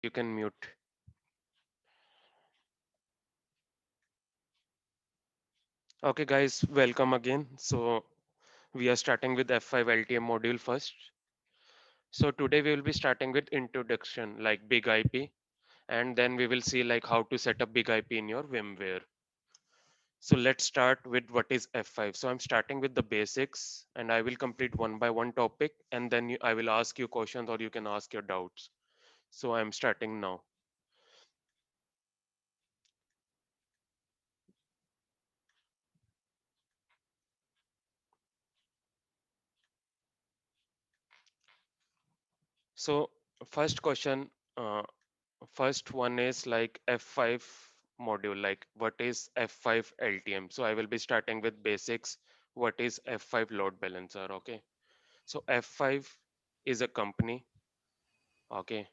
You can mute. Okay, guys, welcome again. So we are starting with F5 Ltm module first. So today we will be starting with introduction like big IP, and then we will see like how to set up big IP in your VMware. So let's start with what is F5. So I'm starting with the basics and I will complete one by one topic, and then I will ask you questions or you can ask your doubts. So I'm starting now. So first question, first one is like F5 module, like what is F5 Ltm? So I will be starting with basics. What is F5 load balancer? Okay. So F5 is a company, okay,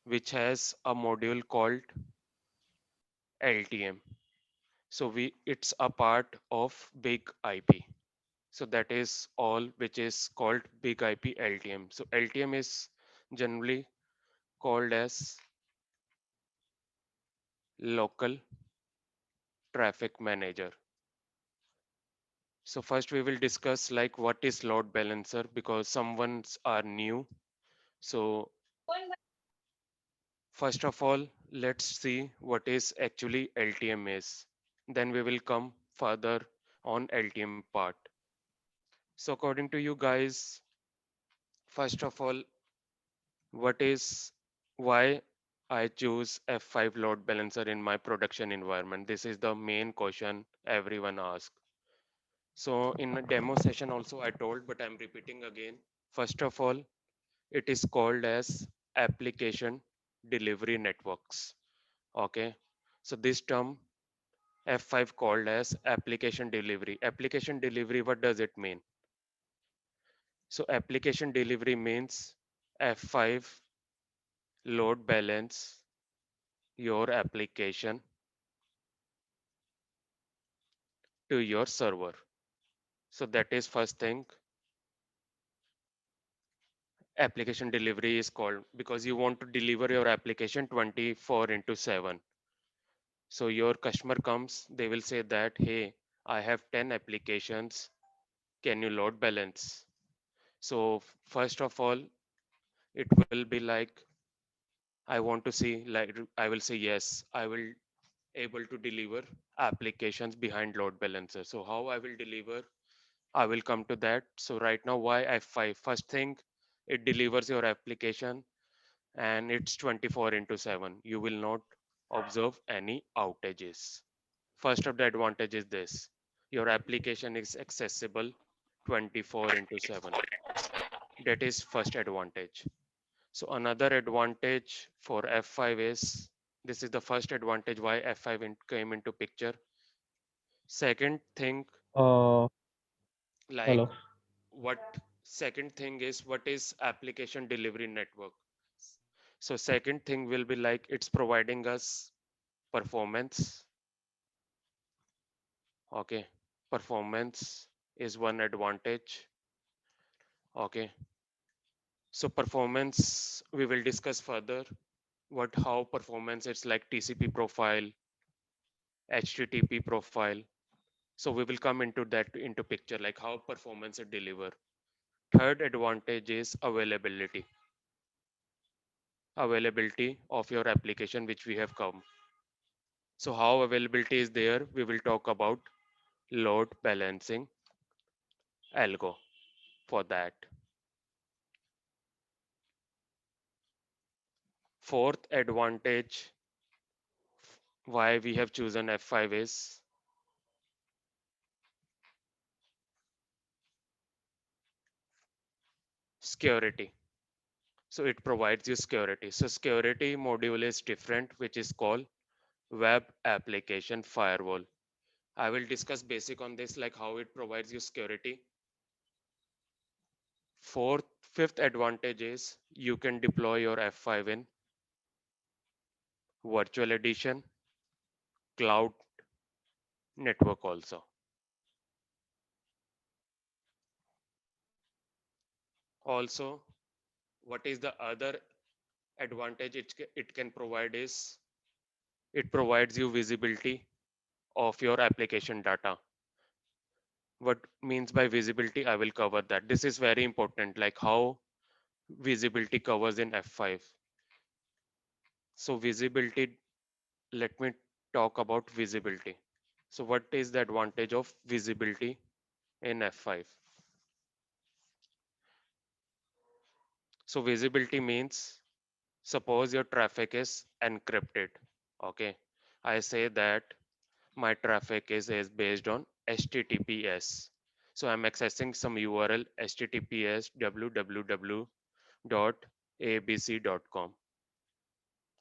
which has a module called Ltm. So it's a part of big IP. So that is all which is called big IP Ltm. So Ltm is generally called as local traffic manager. So first we will discuss like what is load balancer because someone's are new. So first of all, let's see what is actually LTM is. Then we will come further on LTM part. So according to you guys, first of all, what is why I choose F5 load balancer in my production environment? This is the main question everyone asks. So in a demo session also I told, but I'm repeating again. First of all, it is called as application delivery networks. Okay. So this term F5 called as application delivery. Application delivery, what does it mean? So application delivery means F5 load balance your application to your server. So that is first thing. Application delivery is called because you want to deliver your application 24 into 7. So your customer comes, they will say that, hey, I have 10 applications. Can you load balance? So first of all, it will be like, I want to see, like, I will say, yes, I will able to deliver applications behind load balancer. So how I will deliver, I will come to that. So right now, why F5? First thing, it delivers your application and it's 24 into 7. You will not observe any outages. First of the advantage is this. Your application is accessible 24 into 7. That is first advantage. So another advantage for F5 is this is the first advantage why F5 came into picture. Second thing, Uh, like Hello. what second thing is what is application delivery network. So second thing will be like it's providing us performance. Okay, performance is one advantage. Okay, so performance we will discuss further. What how performance it's like TCP profile, HTTP profile. So we will come into that into picture like how performance it deliver. Third advantage is availability of your application which we have come. So how availability is there? We will talk about load balancing algo for that. Fourth advantage why we have chosen F5 is security. So it provides you security. So security module is different, which is called web application firewall. I will discuss basic on this, like how it provides you security. Fifth advantage is you can deploy your F5 in virtual edition, cloud network also. Also, what is the other advantage it can provide is it provides you visibility of your application data. What means by visibility, I will cover that. This is very important, like how visibility covers in F5. So visibility, let me talk about visibility. So what is the advantage of visibility in F5? So visibility means suppose your traffic is encrypted. Okay. I say that my traffic is based on HTTPS. So I'm accessing some URL HTTPS www.abc.com.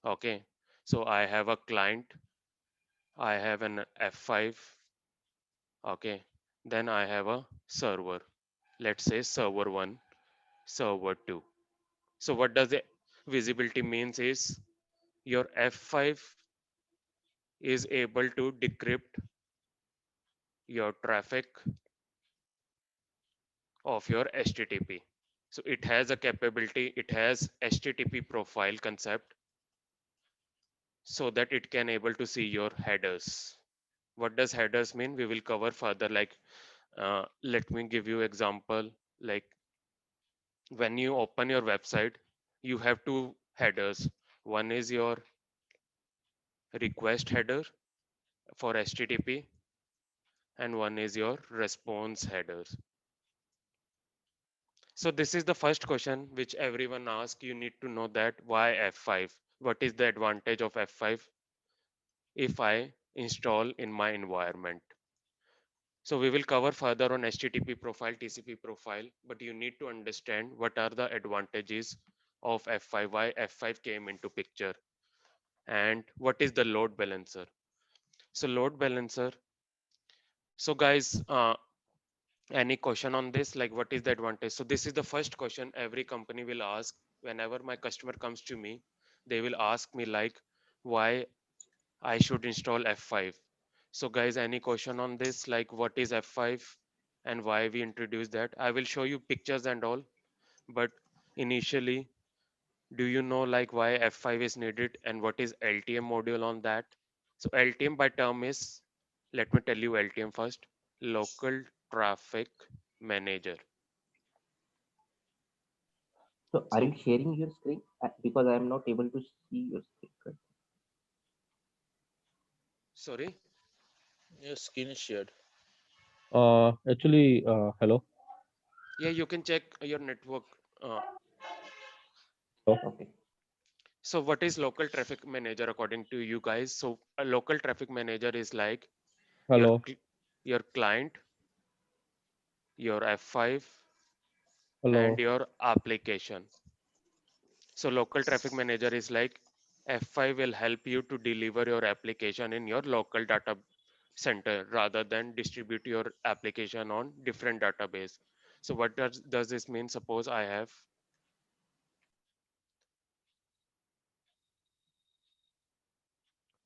Okay. So I have a client, I have an F5. Okay. Then I have a server. Let's say server 1, server 2. So what does the visibility means is your F5 is able to decrypt your traffic of your HTTP. So it has a capability, it has HTTP profile concept so that it can able to see your headers. What does headers mean? We will cover further. Like, let me give you example. Like when you open your website, you have two headers. One is your request header for HTTP, and one is your response headers. So this is the first question which everyone asks. You need to know that why F5? What is the advantage of F5 if I install in my environment? So we will cover further on HTTP profile, TCP profile, but you need to understand what are the advantages of F5, why F5 came into picture, and what is the load balancer. So load balancer. So guys, any question on this? Like what is the advantage? So this is the first question every company will ask whenever my customer comes to me. They will ask me like why I should install F5. So guys, any question on this? Like what is F5 and why we introduce that? I will show you pictures and all, but initially, do you know like why F5 is needed and what is LTM module on that? So LTM by term is, let me tell you LTM first, local traffic manager. So are you So sharing your screen? Because I am not able to see your screen. Right? sorry. Your skin is shared. Hello. Yeah, you can check your network. Uh, Hello. Okay. so what is local traffic manager according to you guys? So a local traffic manager is like your Hello. your client, your F5 and Hello. your application. So local traffic manager is like F5 will help you to deliver your application in your local data center rather than distribute your application on different database. So what does this mean? Suppose I have,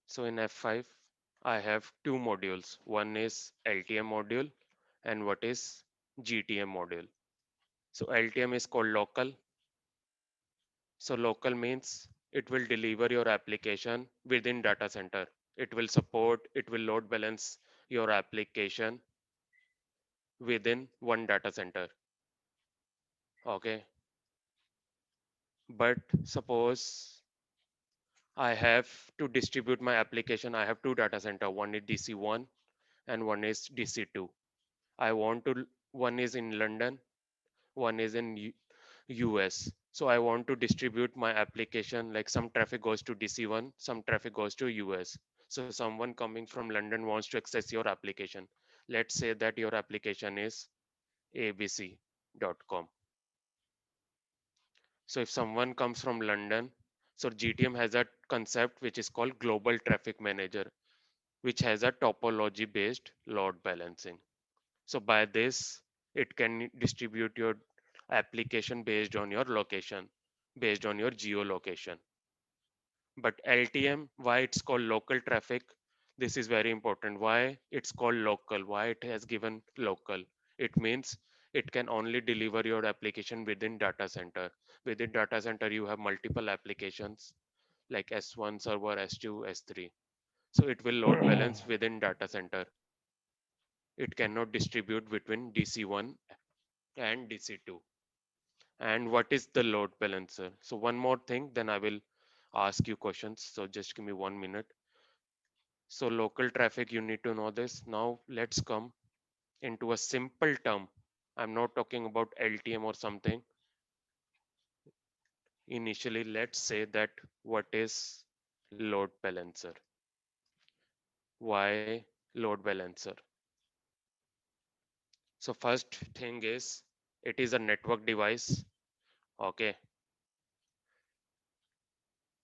so in F5 I have two modules. One is LTM module and what is GTM module. So LTM is called local. So local means it will deliver your application within data center. It will support, it will load balance your application within one data center. Okay. But suppose I have to distribute my application. I have two data center. One is DC1 and one is DC2. I want to, one is in London, one is in US. So I want to distribute my application, like some traffic goes to DC1, some traffic goes to US. So someone coming from London wants to access your application. Let's say that your application is abc.com. So if someone comes from London, so GTM has a concept which is called global traffic manager, which has a topology based load balancing. So by this, it can distribute your application based on your location, based on your geolocation. But LTM, why it's called local traffic? This is very important. Why it's called local? Why it has given local? It means it can only deliver your application within data center. Within data center, you have multiple applications like S1 server, S2, S3. So it will load balance within data center. It cannot distribute between DC1 and DC2. And what is the load balancer? So one more thing, then I will ask you questions. So just give me 1 minute. So local traffic, you need to know this. Now let's come into a simple term. I'm not talking about LTM or something. Initially, let's say that what is load balancer? Why load balancer? So first thing is it is a network device. Okay,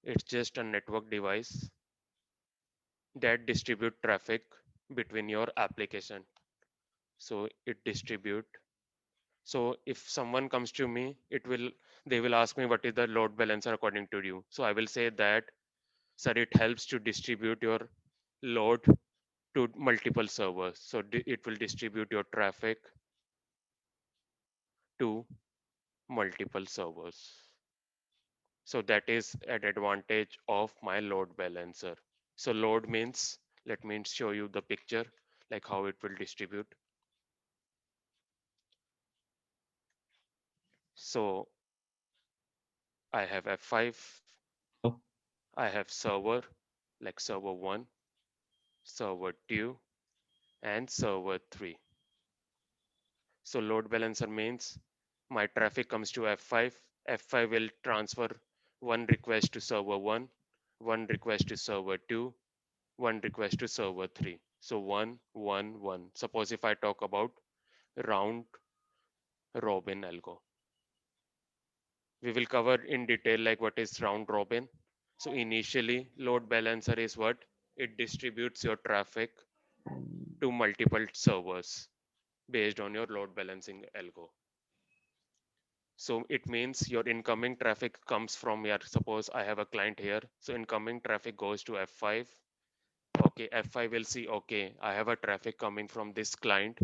it's just a network device that distribute traffic between your application. So it distribute. So if someone comes to me, they will ask me what is the load balancer according to you. So I will say that, sir, it helps to distribute your load to multiple servers. So it will distribute your traffic to multiple servers. So that is an advantage of my load balancer. So load means, let me show you the picture, like how it will distribute. So I have F5, Hello? I have server, like server 1, server 2, and server 3. So load balancer means my traffic comes to F5. F5 will transfer one request to server 1, one request to server 2, one request to server 3. So 1, 1, 1. Suppose if I talk about round robin algo. We will cover in detail like what is round robin. So initially load balancer is what? It distributes your traffic to multiple servers based on your load balancing algo. So it means your incoming traffic comes from your, suppose I have a client here. So incoming traffic goes to F5. Okay, F5 will see, okay, I have a traffic coming from this client.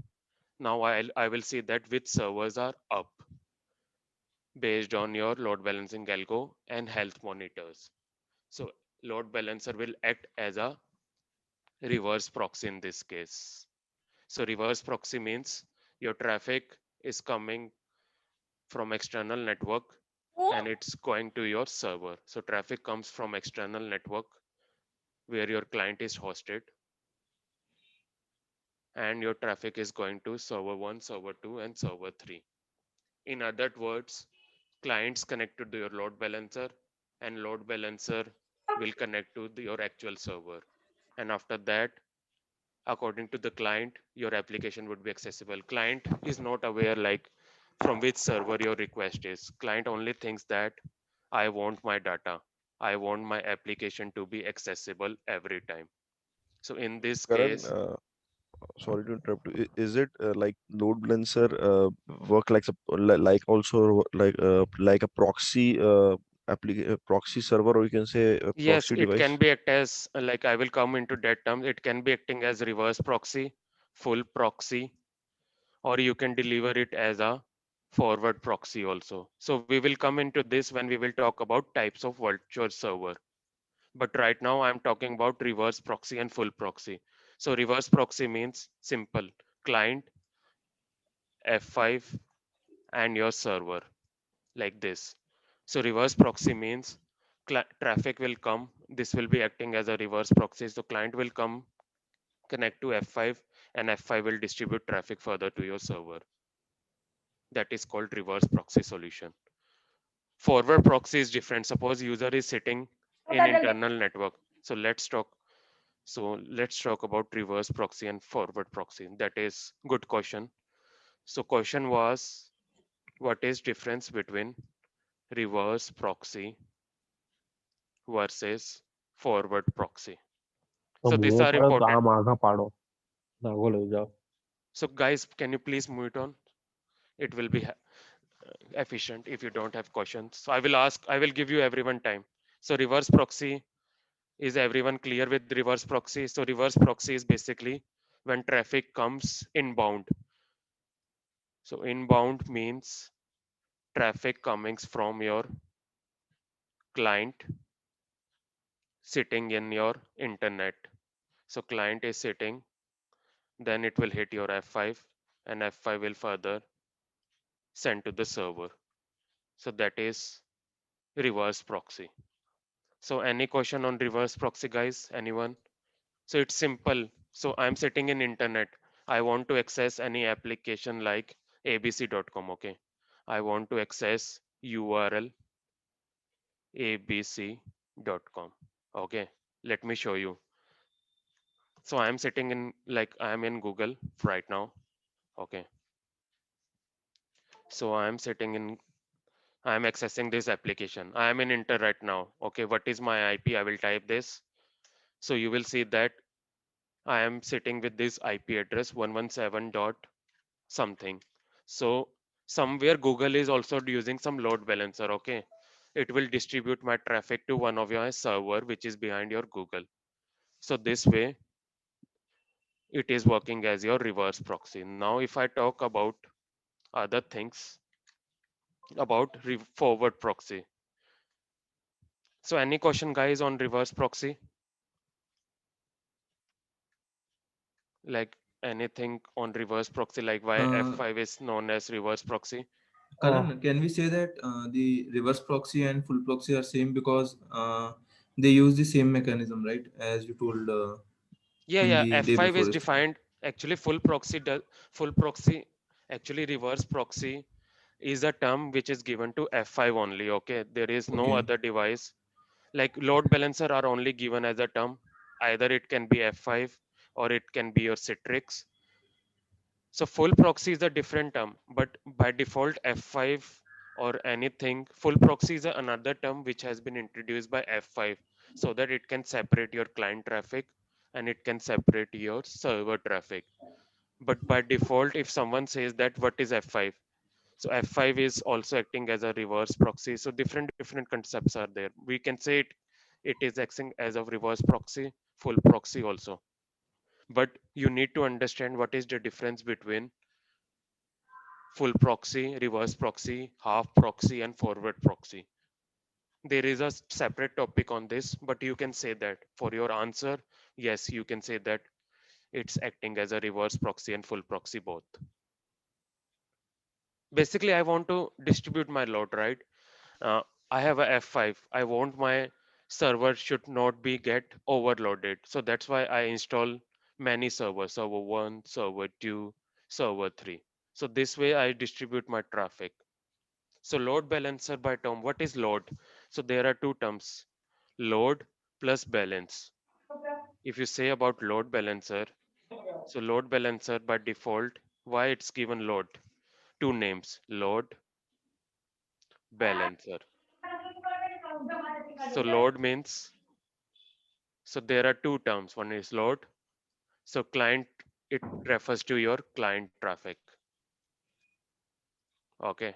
Now I will see that which servers are up based on your load balancing algo and health monitors. So load balancer will act as a reverse proxy in this case. So reverse proxy means your traffic is coming from external network and it's going to your server. So traffic comes from external network where your client is hosted and your traffic is going to server 1, server 2 and server 3. In other words, clients connect to your load balancer and load balancer will connect to your actual server. And after that, according to the client, your application would be accessible. Client is not aware like from which server your request is. Client only thinks that I want my data. I want my application to be accessible every time. So in this Karan, case, sorry to interrupt you. Is it like load balancer work like like also like a proxy proxy server, or you can say a yes, proxy it can device? be act as like I will come into that term. It can be acting as reverse proxy, full proxy, or you can deliver it as a forward proxy also. So we will come into this when we will talk about types of virtual server. But right now I'm talking about reverse proxy and full proxy. So reverse proxy means simple client F5 and your server like this. So reverse proxy means traffic will come. This will be acting as a reverse proxy. So client will come connect to F5 and F5 will distribute traffic further to your server. That is called reverse proxy solution. Forward proxy is different. Suppose user is sitting in internal network. So let's talk about reverse proxy and forward proxy. That is good question. So question was, what is difference between reverse proxy versus forward proxy? તો So these બૂમો are પાડો તો important. આમ આગા પાડો આગો લઈ જાઓ. So guys, can you please move it on? It will be efficient if you don't have questions. So I will give you everyone time. So reverse proxy, is everyone clear with reverse proxy? So reverse proxy is basically when traffic comes inbound. So inbound means traffic coming from your client sitting in your internet. So client is sitting, then it will hit your F5 and F5 will further send to the server. So that is reverse proxy. So any question on reverse proxy, guys? Anyone? So it's simple. So I'm sitting in internet. I want to access any application like abc.com. Okay. I want to access URL abc.com. Okay. Let me show you. So I'm sitting in like I'm in Google right now. Okay. So I'm sitting in I'm accessing this application. I am in Inter right now. Okay. What is my IP? I will type this. So you will see that I am sitting with this IP address 117 dot something. So somewhere Google is also using some load balancer. Okay. It will distribute my traffic to one of your server which is behind your Google. So this way it is working as your reverse proxy. Now if I talk about other things about forward proxy. So any question guys on reverse proxy? Like anything on reverse proxy, like why Uh, F5 is known as reverse proxy? Karan, can we say that the reverse proxy and full proxy are same because they use the same mechanism, right? As you told Yeah, in yeah. the day F5 is before yesterday. defined actually full proxy does full proxy actually reverse proxy is a term which is given to F5 only. Okay, there is no Okay. other device like load balancer are only given as a term. Either it can be F5 or it can be your Citrix. So full proxy is a different term, but by default F5 or anything, full proxy is another term which has been introduced by F5 so that it can separate your client traffic and it can separate your server traffic. But by default, if someone says that what is F5? So F5 is also acting as a reverse proxy. So different concepts are there. We can say it is acting as a reverse proxy, full proxy also. But you need to understand what is the difference between full proxy, reverse proxy, half proxy, and forward proxy. There is a separate topic on this, but you can say that for your answer, yes, you can say that it's acting as a reverse proxy and full proxy both. Basically, I want to distribute my load, right? Uh, I have a F5. I want my server should not be get overloaded. So that's why I install many servers, server 1, server 2, server 3. So this way I distribute my traffic. So load balancer by term, what is load? So there are two terms, load plus balance. If you say about load balancer, so load balancer by default, why it's given load? Two names, load, balancer. So load means, so there are two terms. One is load. So client, it refers to your client traffic. Okay.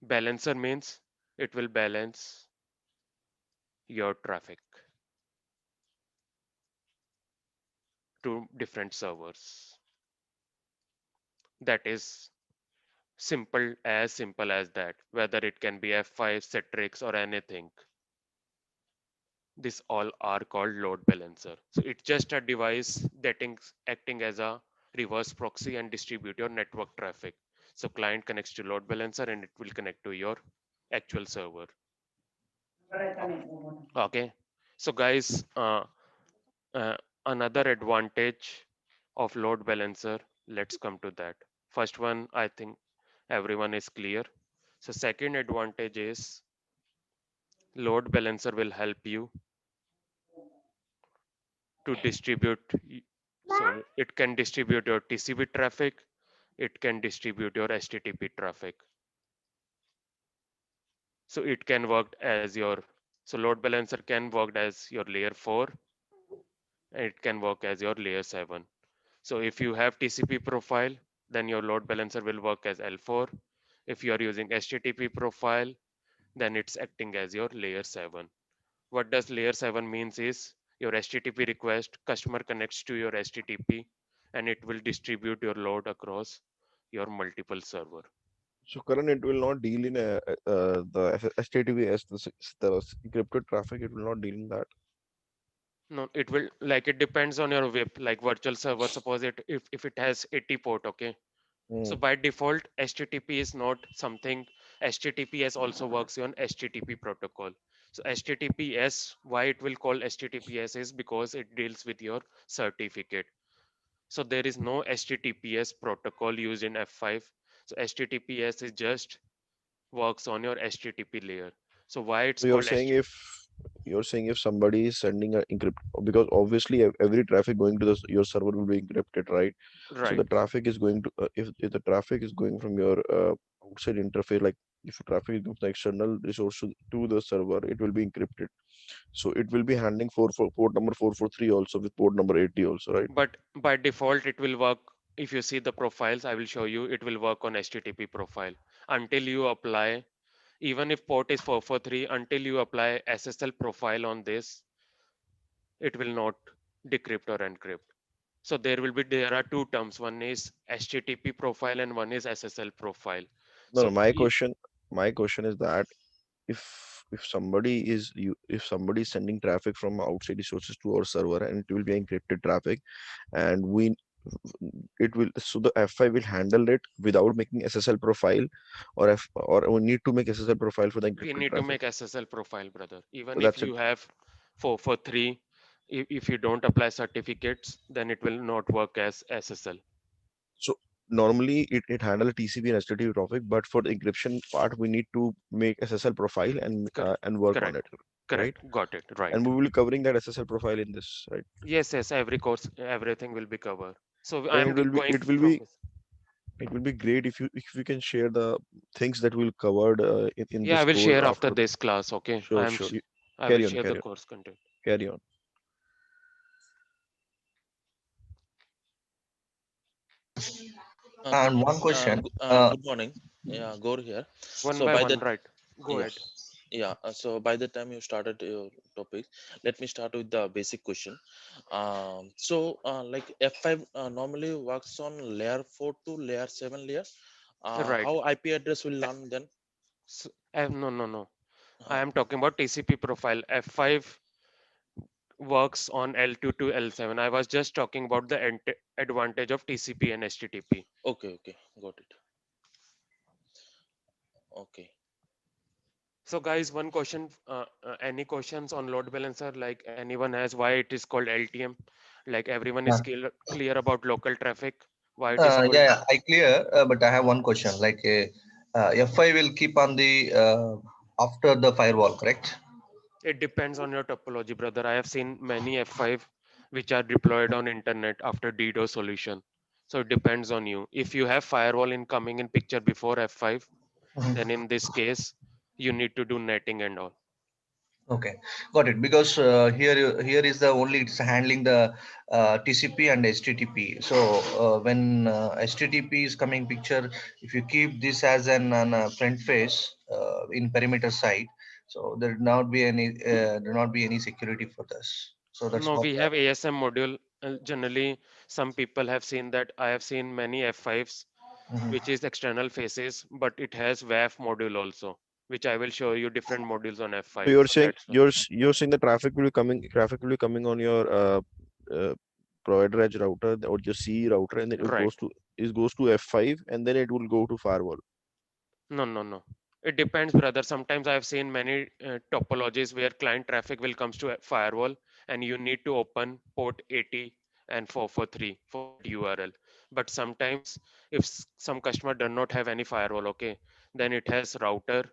Balancer means it will balance your traffic to different servers. That is simple as that, whether it can be F5, Citrix, or anything. This all are called load balancer. So it's just a device that is acting as a reverse proxy and distribute your network traffic. So client connects to load balancer and it will connect to your actual server. Okay. So guys, uh, another advantage of load balancer, let's come to that. First one, I think everyone is clear. So second advantage is load balancer will help you to distribute so it can distribute your TCP traffic, it can distribute your HTTP traffic. So it can work as your so load balancer can work as your layer 4 and it can work as your layer 7. So if you have TCP profile, then your load balancer will work as L4. If you are using HTTP profile, then it's acting as your layer 7. What does layer 7 means is your HTTP request, customer connects to your HTTP and it will distribute your load across your multiple server. So Karan, it will not deal in the HTTPS, the encrypted traffic. It will not deal in that. No, it will, like, it depends on your WIP, like virtual server. Suppose it, if it has 80 port, okay. So Hmm. by default, HTTP is not something. HTTPS also works on HTTP protocol. So HTTPS, why it will call HTTPS is because it deals with your certificate. So there is no HTTPS protocol used in F5. So HTTPS is just works on your HTTP layer. So why it's So you're called saying HTTP? if somebody is sending a encrypt, because obviously every traffic going to your server will be encrypted, right? So Right. the traffic is going to if the traffic is going from your outside interface, like if the traffic is going from the external resource to the server, it will be encrypted. So it will be handling port number 443 also with port number 80 also, right? But by default, it will work. If you see the profiles, I will show you, it will work on HTTP profile until you apply, even if port is 443, until you apply SSL profile on this, it will not decrypt or encrypt. So there are two terms. One is HTTP profile and one is SSL profile. No, no, So my question is that if somebody is if somebody is sending traffic from outside resources to our server and it will be encrypted traffic, and we it will so the F5 will handle it without making SSL profile, or we need to make SSL profile for the we encrypted need to traffic. make SSL profile, brother. So Even if that's it. you have 443, if you don't apply certificates, then it will not work as SSL. So normally it handle TCP and HTTP traffic, but for the encryption part we need to make SSL profile Correct. and work on it, Correct. right? Correct. Got it. Right. And we will be covering that SSL profile in this, right? Yes, yes, every course, everything will be covered. So Then I'm going it will from be this. great if you can share the things that we'll covered in Yeah, I this will course share after after. this class. Okay. Sure, sure. I will Carry on, share the carry on, course content. carry on. Good, And one question. good morning. Yeah, Gaur here. One So by by one, the right? Go yeah ahead. yeah. So by the time you started your topic, let me start with the basic question. Like F5 normally works on layer 4 to layer 7 layer. Right. How IP address will learn then? So, no, no, no. I Uh, am talking about TCP profile. F5 works on L2 to L7. I was just talking about the advantage of TCP and HTTP. okay, okay, got it. Okay. So, guys, one question. Any questions on load balancer? Like anyone has why it is called LTM? Like everyone is Yeah, clear about local traffic. Why it is yeah, called? yeah, I clear. But I have one question. Like, F5 will keep on the after the firewall, correct? It depends on your topology, brother. I have seen many F5 which are deployed on internet after DDoS solution. So it depends on you. If you have firewall incoming in picture before F5, then Mhm. in this case, you need to do netting and all. Okay, got it. Because here is the only it's handling the TCP and HTTP. So when HTTP is coming picture, if you keep this as an front face in perimeter side, so there not be any security for this. So that's No, what. we have ASM module. Generally, some people have seen that. I have seen many F5s, Mhm. which is external faces, but it has WAF module also, which I will show you different modules on So F5. you're So saying that's why. you're saying the traffic will be coming on your uh, provider edge router or your CE router, and then Right. it goes to F5, and then it will go to firewall. No, no, no. It depends, brother. Sometimes I've seen many topologies where client traffic will comes to a firewall and you need to open port 80 and 443 for that URL. But sometimes if some customer does not have any firewall, okay, then it has router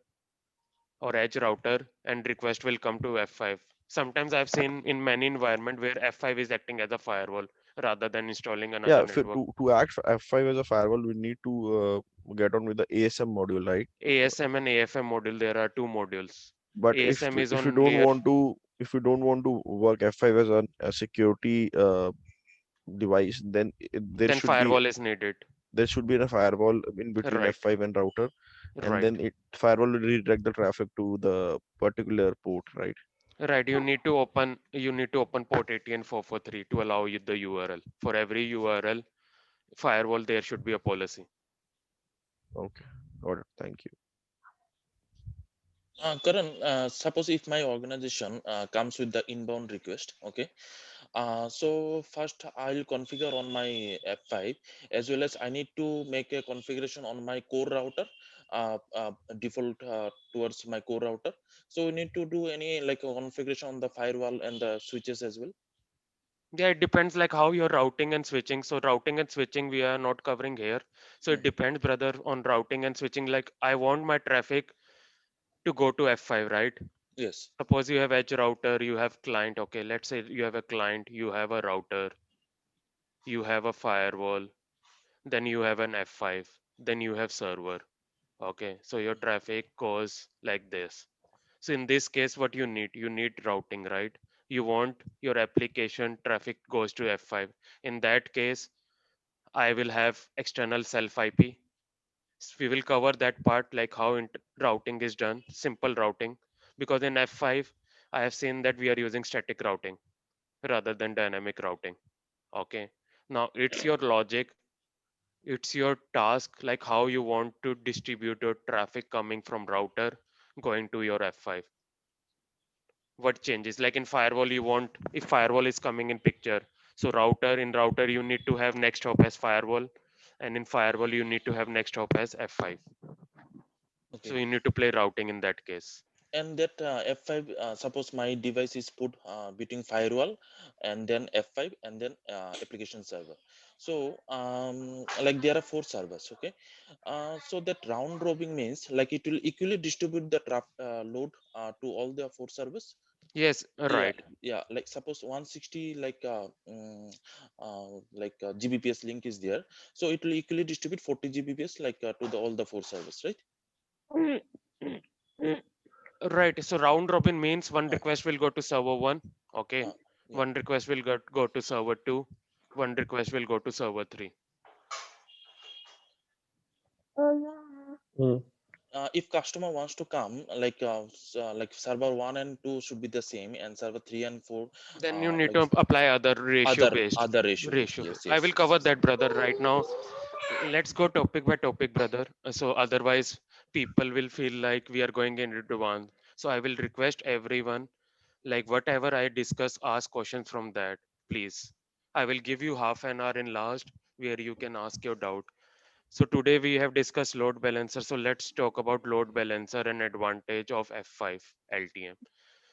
or edge router and request will come to F5. Sometimes I've seen in many environment where F5 is acting as a firewall rather than installing another Yeah, network. to act for F5 as a firewall, we need to get on with the ASM module, right? ASM and AFM module, there are two modules. But ASM is if you on don't layer. want to if you don't want to work F5 as a security device, then Then firewall is needed. there should be a firewall in between Right. F5 and router, and Right. then it firewall will redirect the traffic to the particular port, right? Right. You need to open port 80 and 443 to allow you the URL. For every URL firewall, there should be a policy. Okay, got it. Thank you. Karan, suppose if my organization comes with the inbound request, okay. So first I'll configure on my F5, as well as I need to make a configuration on my core router, default towards my core router. So we need to do any like a configuration on the firewall and the switches as well. Yeah, it depends like how you're routing and switching. So routing and switching we are not covering here. So it Mhm. depends, brother, on routing and switching. Like I want my traffic to go to F5, right? Yes. Suppose you have edge router, you have client. Okay, let's say you have a client, you have a router, you have a firewall, then you have an F5, then you have server. Okay, so your traffic goes like this. So in this case, what you need routing, right? You want your application traffic goes to F5. In that case, I will have external self IP. We will cover that part like how routing is done, simple routing. Because in F5, I have seen that we are using static routing rather than dynamic routing. Okay. Now it's your logic, it's your task, like how you want to distribute your traffic coming from router going to your F5. What changes? Like in firewall, you want if firewall is coming in picture. So router you need to have next hop as firewall, and in firewall you need to have next hop as F5. So Okay. you need to play routing in that case. And that F5, suppose my device is put between firewall and then F5 and then application server. So like there are four servers, okay. So that round robin means like it will equally distribute the load to all the four servers. Yes, Yeah, right. yeah, like suppose 160 like Gbps link is there, so it will equally distribute 40 Gbps like to the all the four servers, right? Right. So round robin means one uh, request will go to server one. Okay. uh, yeah. One request will go to server two. One request will go to server three. Hmm. If customer wants to come like server 1 and 2 should be the same, and server 3 and 4 Then you need like to apply other ratio based other ratio based. ratio. Yes, I yes, will yes, cover yes. that, brother, right now. Let's go topic by topic, brother. So otherwise, people will feel like we are going into one. So I will request everyone, like whatever I discuss, ask questions from that, please. I will give you half an hour in last where you can ask your doubt. So today we have discussed load balancer. So let's talk about load balancer and advantage of F5 Ltm.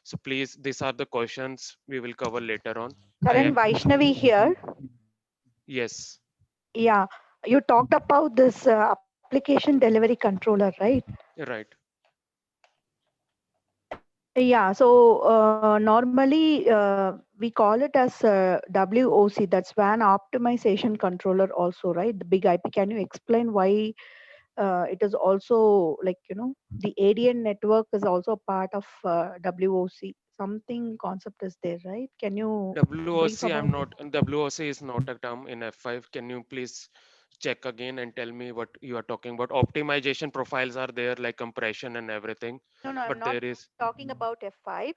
So please, these are the questions we will cover later on. I Karan, have Vaishnavi here. yes, Yeah, you talked about this application delivery controller, right? right. Yeah, so normally we call it as WOC, that's WAN optimization controller also, right? The big IP. Can you explain why it is also like, the ADN network is also a part of WOC? Something concept is there, right? Can you brief WOC, I'm about it? not, WOC is not a term in F5. Can you please check again and tell me what you are talking about? Optimization profiles are there, like compression and everything, No, no, I'm but not there is talking about F5.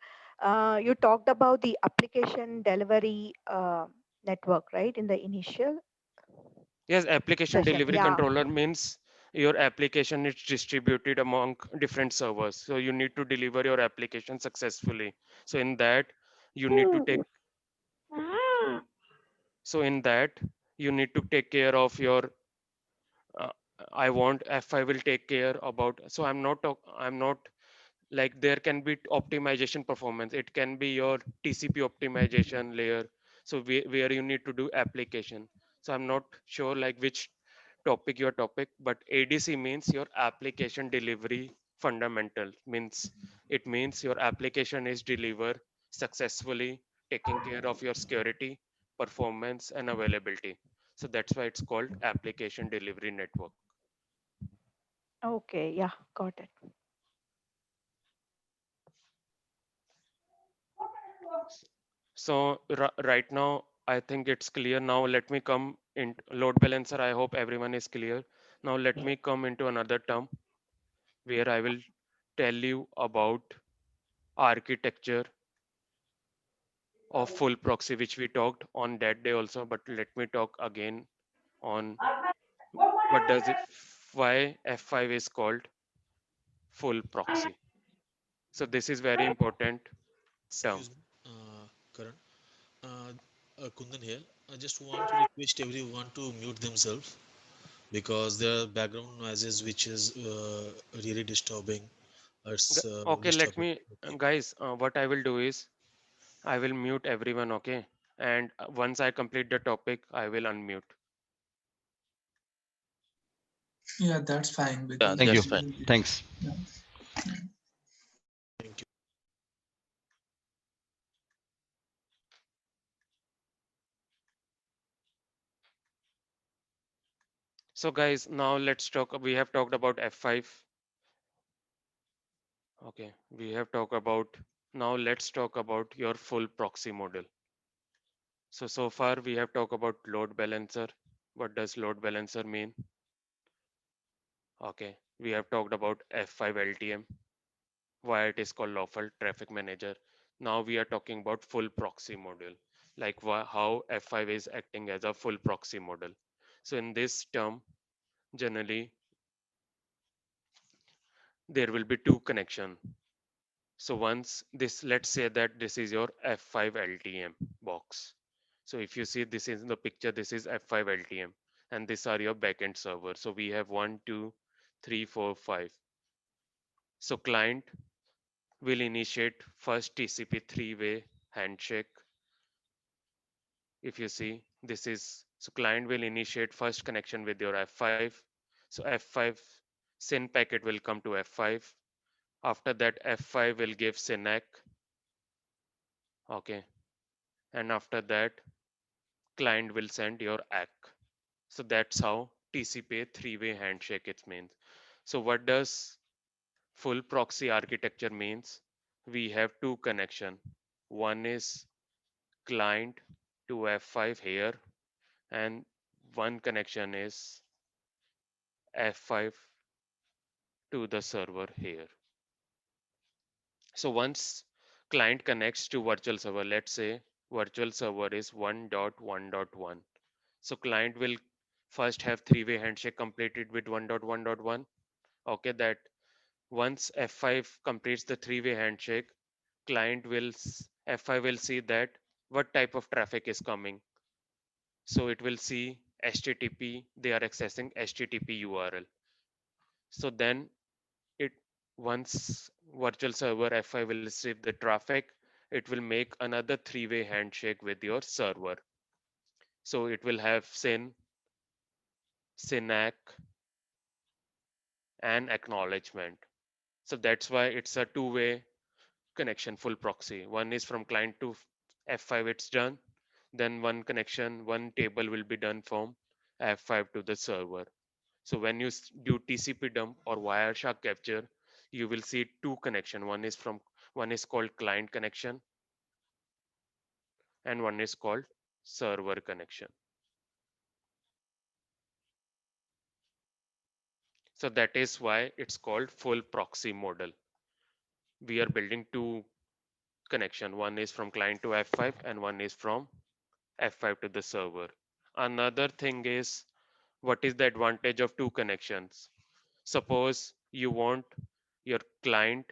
You talked about the application delivery network, right? In the initial yes, application session. delivery Yeah. controller means your application is distributed among different servers. So you need to deliver your application successfully. So in that, you need to take so in that you need to take care of your uh, I want F5 will take care about. So I'm not like there can be optimization performance. It can be your TCP optimization layer. So where you need to do application. So I'm not sure like which topic your topic, but ADC means your application delivery fundamental means it means your application is delivered successfully, taking care of your security, performance, and availability. So that's why it's called application delivery network. Okay. Yeah. Got it. So right now, I think it's clear. Now let me come in load balancer. I hope everyone is clear. Now let me come into another term where I will tell you about architecture of full proxy, which we talked on that day also. But let me talk again on what does it. why F5 is called full proxy. So this is very important term. Excuse me, Karan. Uh, Kundan here. I just want to request everyone to mute themselves because there are background noises which is really disturbing. It's Okay, let disturbing. me, Okay. guys, what I will do is I will mute everyone, okay? And once I complete the topic, I will unmute. Yeah, that's fine Yeah, because Thank you. that's fine. Thanks. yeah. Thank you. So guys, now let's talk. We have talked about F5. Okay, we have talked about. Now let's talk about your full proxy model. So far we have talked about load balancer. What does load balancer mean? Okay, we have talked about F5 Ltm, why it is called lawful traffic manager. Now we are talking about full proxy model, like how F5 is acting as a full proxy model. So in this term, generally there will be two connection. So once this, let's say that this is your F5 Ltm box. So if you see this is in the picture, this is F5 Ltm, and these are your backend server. So we have 1, 2, 3, 4, 5. So client will initiate first TCP three-way handshake. If you see, this is, so client will initiate first connection with your F5. So F5 SYN packet will come to F5. After that, F5 will give SYNAC. Okay. And after that, client will send your ACK. So that's how TCP three-way handshake it means. So what does full proxy architecture means? We have two connection. One is client to F5 here, and one connection is F5 to the server here. So once client connects to virtual server, let's say virtual server is 1.1.1. So client will first have three-way handshake completed with 1.1.1. Okay, that once F5 completes the three-way handshake, client will F5 will see that what type of traffic is coming. So it will see HTTP, they are accessing HTTP URL. So then it, once virtual server F5 will receive the traffic, it will make another three-way handshake with your server. So it will have SYN, SYNAC, and acknowledgement. So that's why it's a two-way connection, full proxy. One is from client to F5, it's done. Then one connection, one table will be done from F5 to the server. So when you do TCP dump or Wireshark capture, you will see two connection. One is called client connection and one is called server connection. So that is why it's called full proxy model. We are building two connection. One is from client to F5 and one is from F5 to the server. Another thing is, what is the advantage of two connections? Suppose you want your client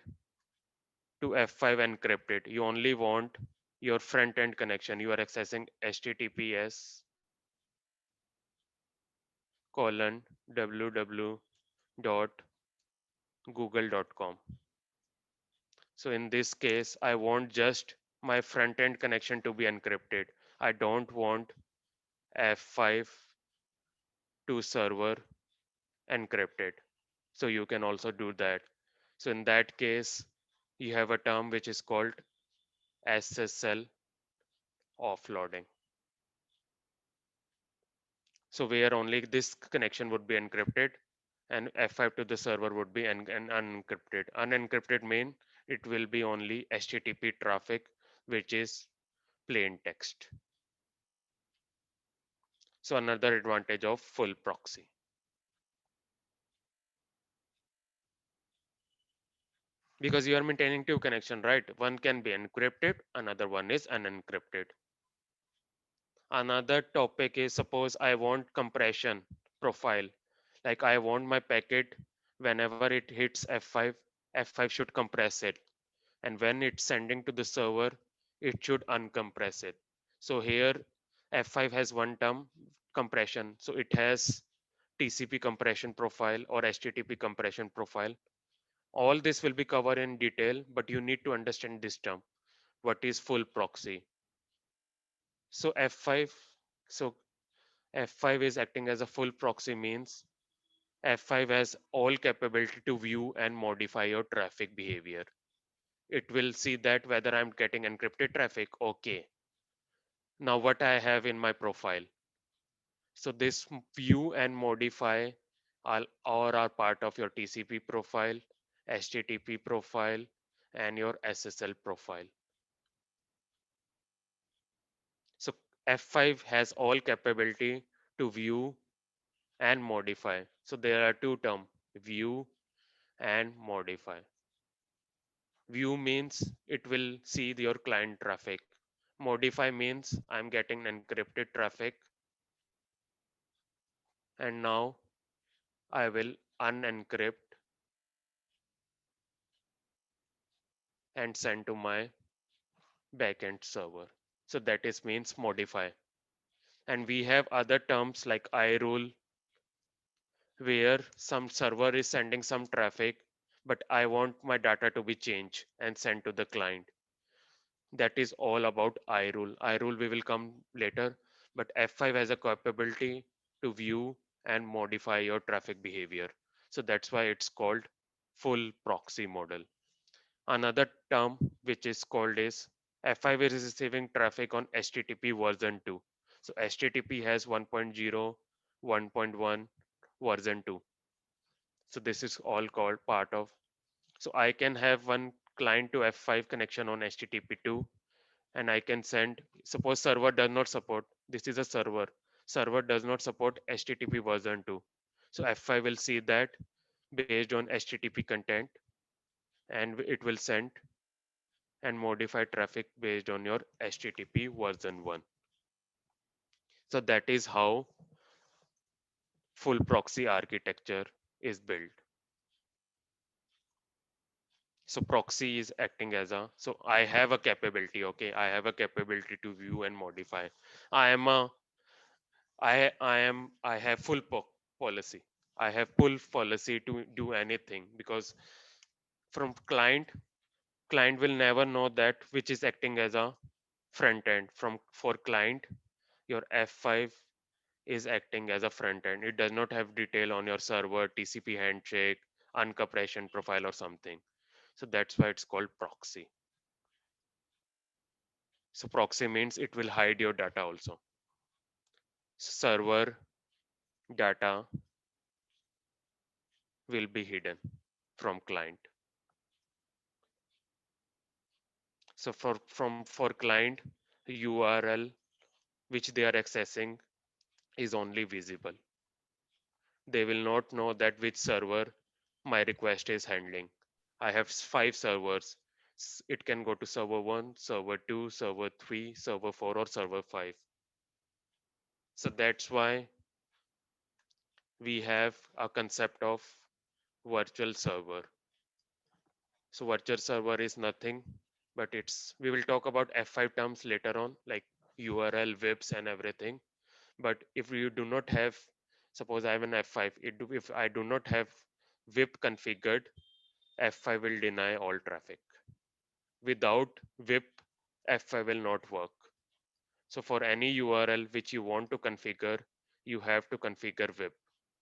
to F5 encrypted. You only want your front end connection. You are accessing HTTPS colon www dot google.com. So in this case, I want just my front end connection to be encrypted. I don't want F5 to server encrypted. So you can also do that. So in that case, you have a term which is called SSL offloading. So where only this connection would be encrypted and F5 to the server would be unencrypted. Unencrypted mean it will be only HTTP traffic, which is plain text. So another advantage of full proxy. Because you are maintaining two connection, right? One can be encrypted, another one is unencrypted. Another topic is, suppose I want compression profile. Like I want my packet, whenever it hits F5, F5 should compress it. And when it's sending to the server, it should uncompress it. So here F5 has one term, compression. So it has TCP compression profile or HTTP compression profile. All this will be covered in detail, but you need to understand this term. What is full proxy? So F5, so F5 is acting as a full proxy means F5 has all capability to view and modify your traffic behavior. It will see that whether I'm getting encrypted traffic, okay. Now what I have in my profile. So this view and modify are part of your TCP profile, HTTP profile, and your SSL profile. So F5 has all capability to view and modify. So there are two terms, view and modify. View means it will see your client traffic. Modify means I'm getting encrypted traffic and now I will unencrypt and send to my backend server. So that is means modify. And we have other terms like I rule where some server is sending some traffic, but I want my data to be changed and sent to the client. That is all about I rule. I rule we will come later, but F5 has a capability to view and modify your traffic behavior. So that's why it's called full proxy model. Another term which is called is F5 is receiving traffic on HTTP version 2. So HTTP has 1.0, 1.1 version 2. So this is all called part of. So I can have one client to F5 connection on HTTP2 and I can send, suppose server does not support, this is a server does not support HTTP version 2. So F5 will see that based on HTTP content and it will send and modify traffic based on your HTTP version 1. So that is how full proxy architecture is built. So proxy is acting as a, so I have a capability, okay, I have a capability to view and modify. I am a, I have full policy. I have full policy to do anything because from client will never know that which is acting as a front end. From for client, your F5 is acting as a front end. It does not have detail on your server, TCP handshake, uncompression profile or something. So that's why it's called proxy. So proxy means it will hide your data also. Server data will be hidden from client. So for client, URL which they are accessing is only visible. They will not know that which server my request is handling. I have 5 servers. It can go to server 1, server 2, server 3, server 4 or server 5. So that's why we have a concept of virtual server. So virtual server is nothing but it's, we will talk about F5 terms later on like URL, VIPs and everything. But if you do not have, suppose I have an F5, if I do not have VIP configured, F5 will deny all traffic. Without VIP, F5 will not work. So for any URL which you want to configure, you have to configure VIP.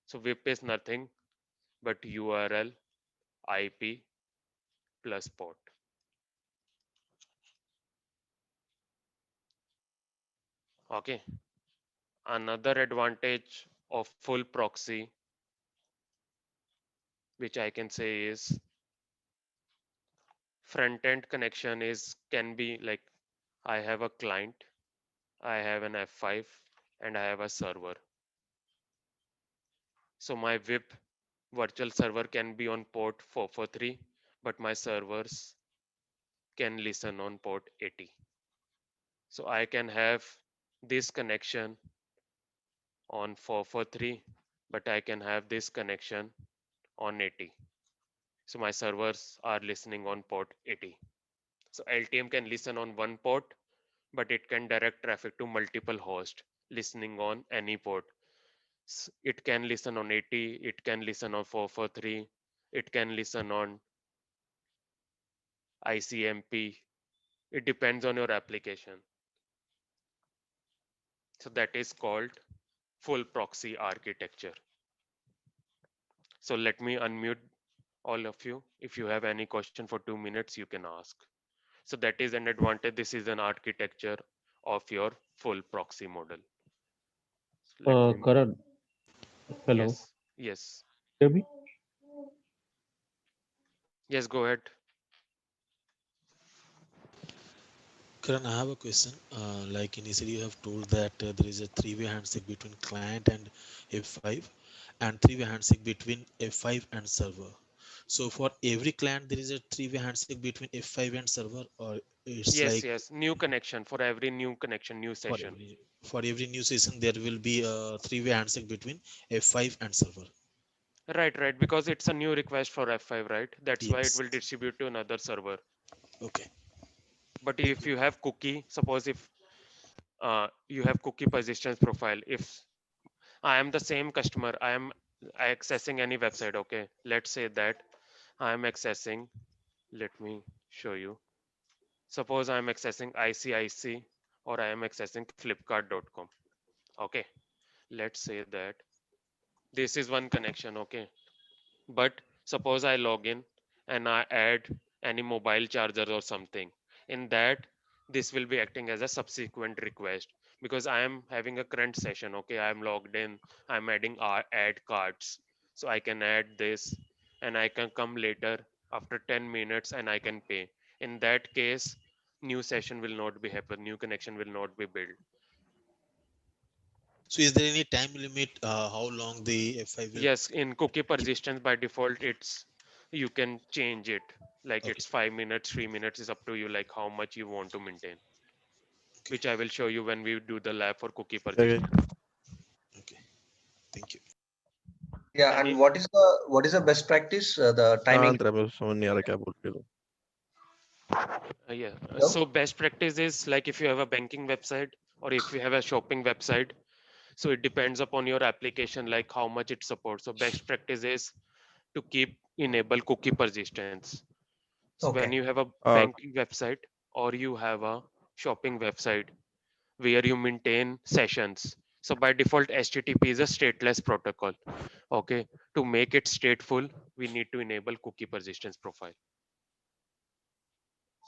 So VIP is nothing but URL, IP plus port. Okay. Another advantage of full proxy, which I can say is front end connection is can be like I have a client, I have an F5 and I have a server. So my VIP virtual server can be on port 443, but my servers can listen on port 80. So I can have this connection on 443 but I can have this connection on 80. So my servers are listening on port 80. So LTM can listen on one port, but it can direct traffic to multiple hosts listening on any port. It can listen on 80, it can listen on 443, it can listen on ICMP. It depends on your application. So that is called full proxy architecture. So let me unmute all of you. If you have any question for 2 minutes, you can ask. So that is an advantage. This is an architecture of your full proxy model. Let me, Karan, hello. yes, yes, Hear me? yes, go ahead. Karan, I have a question. Like initially, you have told that there is a three-way handshake between client and F5, and three-way handshake between F5 and server. So for every client, there is a three-way handshake between F5 and server, or it's Yes, like yes, new connection for every new connection, new for session. every new session there will be a three-way handshake between F5 and server. Right, right, because it's a new request for F5, right? That's why it Yes. will distribute to another server. Okay. But Thank if you. you have cookie, suppose if you have cookie persistence profile, if I am the same customer, I am accessing any website, okay? Let's say that I am accessing, let me show you. Suppose I am accessing ICIC or I am accessing flipkart.com. Okay, let's say that this is one connection, okay? But suppose I log in and I add any mobile charger or something. In that, this will be acting as a subsequent request because I am having a current session. Okay, I am logged in. I'm adding add cards. So I can add this and I can come later after 10 minutes and I can pay. In that case, new session will not be happen. New connection will not be built. So is there any time limit how long the F5 will Yes, in cookie keep? persistence by default, it's you can change it. Like Okay. it's 5 minutes, 3 minutes is up to you, like how much you want to maintain, Okay. which I will show you when we do the lab for cookie Okay. persistence. Okay. Thank you. Yeah, And and what is the best practice? The timing. शांत रहे मैं समझ नहीं आ रहा क्या बोल रहे हो yeah, Hello? so best practice is like if you have a banking website or if you have a shopping website, so it depends upon your application, like how much it supports. So best practice is to keep enable cookie persistence. So when Okay. you have a banking website or you have a shopping website where you maintain sessions. So by default, HTTP is a stateless protocol. Okay, to make it stateful, we need to enable cookie persistence profile.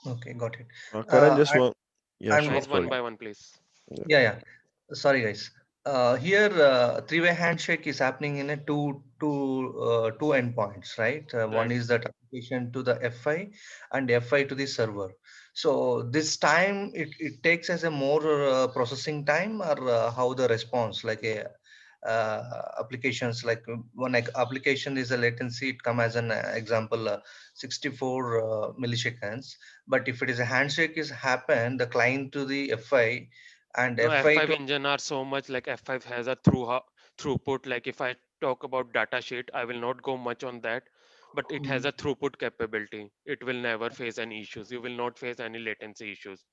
Okay, got it. Karan just And, one yeah and sure Guys, one sorry by one, please. yeah. yeah, yeah. Sorry, guys. Here, three-way handshake is happening in a two endpoints, right? One Right. is that application to the F5 and F5 to the server. So this time it takes as a more processing time or how the response like a applications like application is a latency it come as an example 64 milliseconds, but if it is a handshake is happen the client to the F5 and No, F5 F5 to engine are so much like F5 has a throughput. Like if I talk about data sheet, I will not go much on that, but it has Mhm. a throughput capability. It will never face any issues. You will not face any latency issues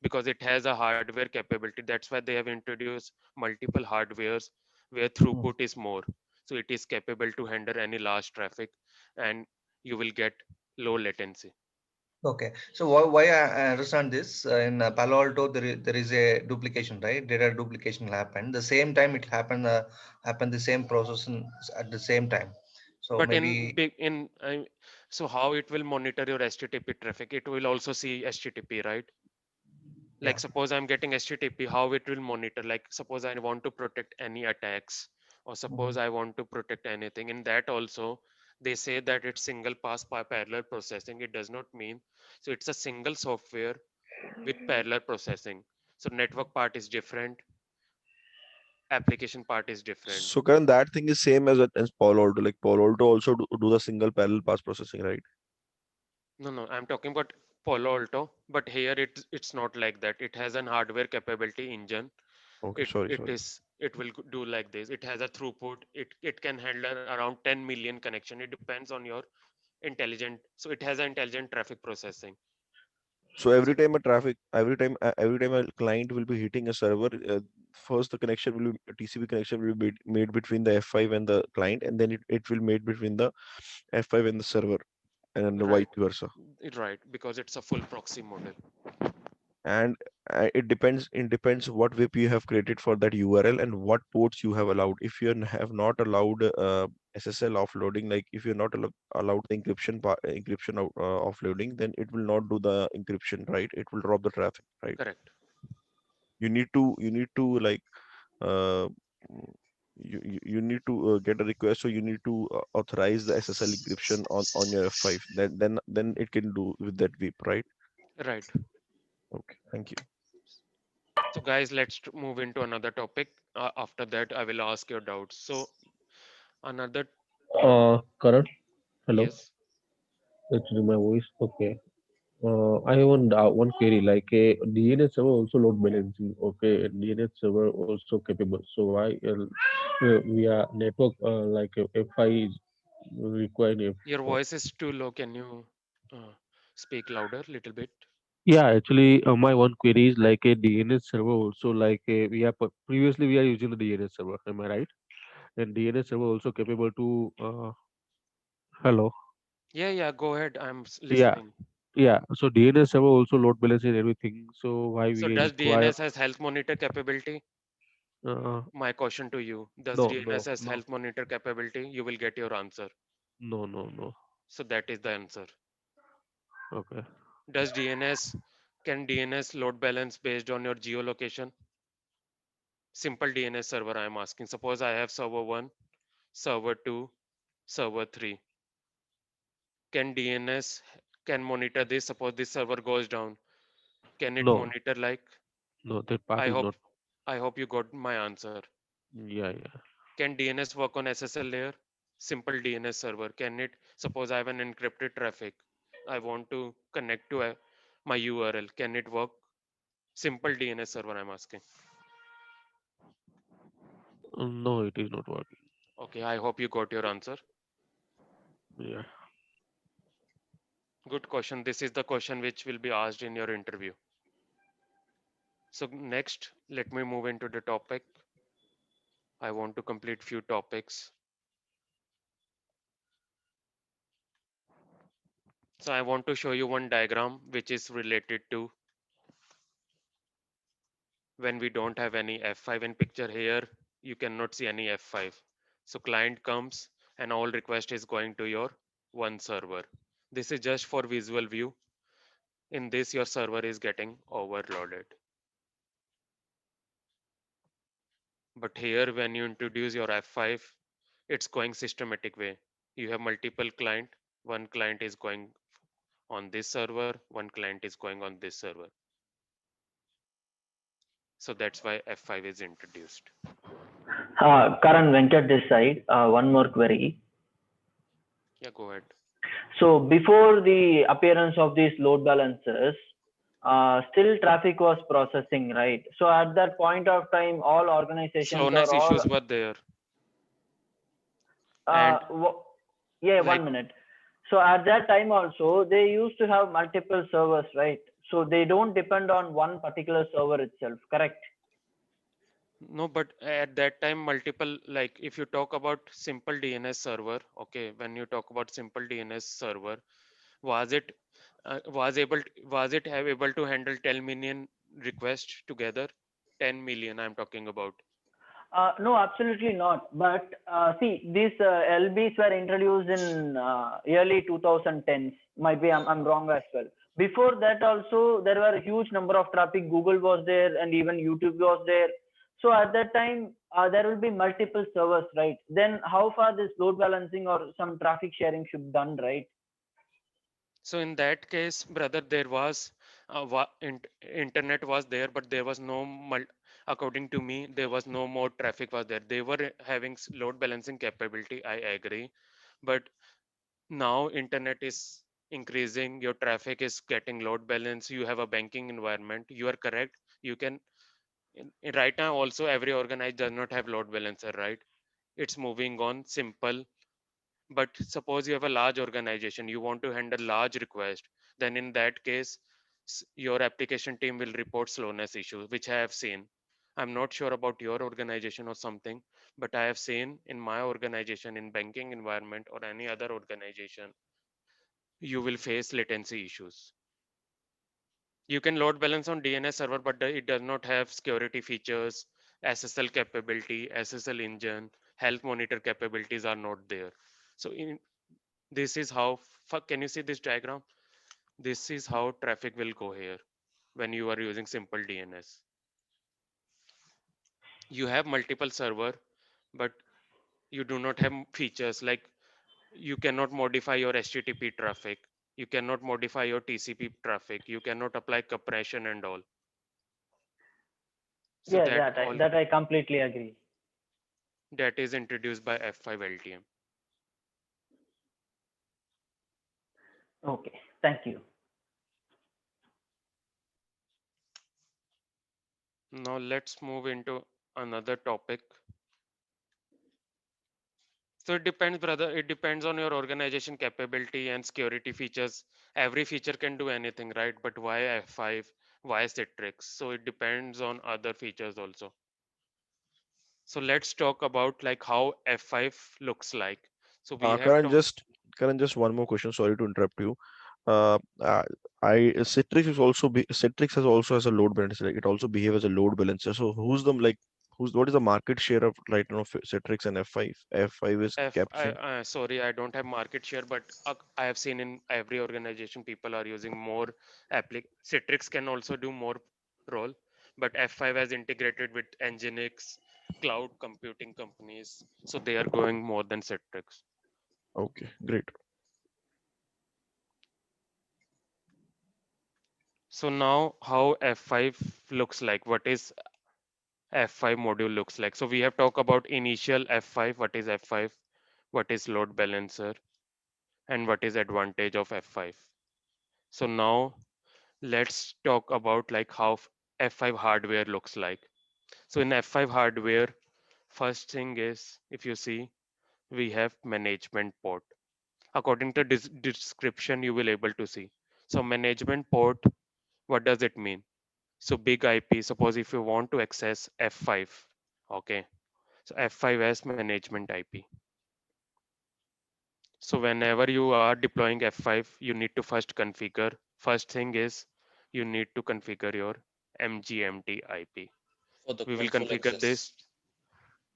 because it has a hardware capability. That's why they have introduced multiple hardwares where Mhm. throughput is more. So it is capable to handle any large traffic and you will get low latency. Okay, so why I understand this in Palo Alto there is a duplication, right? Data duplication will happen. The same time it happen the same process at the same time. So But maybe so how it will monitor your HTTP traffic? It will also see HTTP, right? yeah. Like suppose I'm getting HTTP, how it will monitor? Like suppose I want to protect any attacks, or suppose Mhm. I want to protect anything. In that also, they say that it's single pass by parallel processing. It does not mean so. It's a single software with parallel processing. So network part is different, application part is different. So Karan that thing is same as Palo Alto, like Palo Alto also do the single parallel pass processing, right? No, no, I'm talking about Palo Alto, but here it's not like that. It has an hardware capability engine. Okay, It sorry it sorry is it will do like this. It has a throughput. It can handle around 10 million connection. It depends on your intelligent. So it has an intelligent traffic processing. So So every time a client will be hitting a server, first the connection will be TCP connection will be made between the F5 and the client, and then it will made between the F5 and the server, and vice right, versa. right, because it's a full proxy model. And it depends what WIP you have created for that URL and what ports you have allowed. If you have not allowed SSL offloading, like if you're not allowed the offloading, then it will not do the encryption, right? It will drop the traffic, right? Correct. You need to like uh, mm, you need to get a request, so you need to authorize the SSL encryption on your F5. Then it can do with that WIP, right? Right. Okay, thank you. So guys, let's move into another topic. After that, I will ask your doubts. So another, Karan, hello. yes, Actually, my voice. Okay. I have one query like a DNS server also load balancing. Okay, DNS server also capable. So why via network like F5 is required? your voice is too low. Can you uh, speak louder, little bit? Yeah, actually, my one query is like a DNS server also like a, previously we are using the DNS server. Am I right? And DNS server also capable to hello. Yeah, yeah. Go ahead. I'm Yeah, listening. yeah. So DNS server also load balancing everything. So why So we does require? DNS has health monitor capability? Uh, My question to you: does no, DNS no, has no, health monitor capability? You will get your answer. no, no, no. So that is the answer. Okay. Does DNS can DNS load balance based on your geolocation? Simple DNS server I am asking. Suppose I have server 1, server 2, server 3. Can DNS can monitor this? Suppose this server goes down. Can it No, monitor like? no. That part I is hope not. I hope you got my answer. Yeah, yeah. Can DNS work on SSL layer? Simple DNS server. Can it? Suppose I have an encrypted traffic. I want to connect to my URL. Can it work? Simple DNS server I'm asking. No, it is not working. Okay, I hope you got your answer. Yeah. Good question. This is the question which will be asked in your interview. So next, let me move into the topic. I want to complete few topics. So I want to show you one diagram which is related to when we don't have any F5 in picture here. You cannot see any F5. So client comes and all request is going to your one server. This is just for visual view. In this, your server is getting overloaded. But here, when you introduce your F5, it's going systematic way. You have multiple client. One client is going on this server. One client is going on this server. So that's why F5 is introduced. Karan Venkat this side. One more query. Yeah, go ahead. So before the appearance of these load balancers, still traffic was processing, right? So at that point of time, all organizations or Slowness all, issues were there. uh, And wo- yeah, like, 1 minute. So at that time also, they used to have multiple servers, right? So they don't depend on one particular server itself, correct? no, but at that time, multiple, like if you talk about simple DNS server, okay, when you talk about simple DNS server, was it was it have able to handle 10 million requests together? 10 million I'm talking about. No, absolutely not. But see, these LBs were introduced in early 2010s. Might be I'm wrong as well. Before that also, there were a huge number of traffic. Google was there, and even YouTube was there. So at that time, there will be multiple servers, right? Then how far this load balancing or some traffic sharing should be done, right? So in that case, brother, there was internet was there, but there was no according to me, there was no more traffic was there. They were having load balancing capability. I agree, but now internet is increasing. Your traffic is getting load balance. You have a banking environment. You are correct. You can Right now also every organized does not have load balancer, right? It's moving on simple. But suppose you have a large organization, you want to handle large request, then in that case your application team will report slowness issues, which I have seen. I'm not sure about your organization or something, but I have seen in my organization, in banking environment or any other organization, you will face latency issues. You can load balance on DNS server, but it does not have security features, SSL capability, SSL engine, health monitor capabilities are not there. So this is how, can you see this diagram? This is how traffic will go here when you are using simple DNS. You have multiple server, but you do not have features like you cannot modify your HTTP traffic. You cannot modify your TCP traffic. You cannot apply compression and all. So Yeah, that all that I completely agree. that is introduced by F5 Ltm. Okay, thank you. Now let's move into another topic. So it depends, brother. It depends on your organization capability and security features. Every feature can do anything, right? But why F5? Why Citrix? So it depends on other features also. So let's talk about like how F5 looks like. So we have Karan, talked. just one more question. Sorry to interrupt you. Uh, uh, Citrix has also has a load balancer. Like it also behaves as a load balancer. So who's what is the market share of right now of Citrix and F5? F5 is capturing. Sorry, I don't have market share, but I have seen in every organization people are using more Citrix can also do more role, but F5 has integrated with Nginx, cloud computing companies, so they are going more than Citrix. Okay, great. So now how F5 looks like, what is F5 module looks like. So we have talked about initial F5, what is F5, what is load balancer, and what is advantage of F5. So now let's talk about like how F5 hardware looks like. So in F5 hardware, first thing is, if you see, we have management port. According to description, you will able to see. So management port, what does it mean? So big IP, suppose if you want to access F5, okay. So F5 as management IP. So whenever you are deploying F5, you need to first configure. First thing is you need to configure your MGMT IP. for the We will console configure access. this.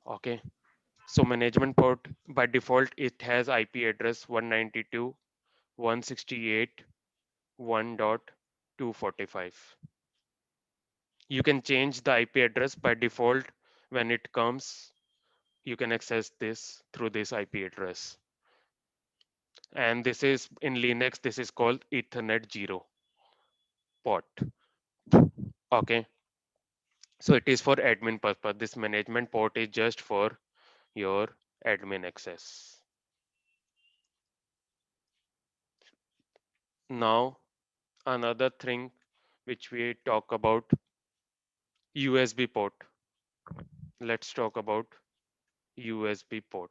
Okay. So management port by default it has IP address 192.168.1.245. You can change the IP address by default when it comes. You can access this through this IP address. And this is in Linux, this is called Ethernet 0 port. Okay. So it is for admin purpose. This management port is just for your admin access. Now, another thing which we talk about, USB port. Let's talk about USB port.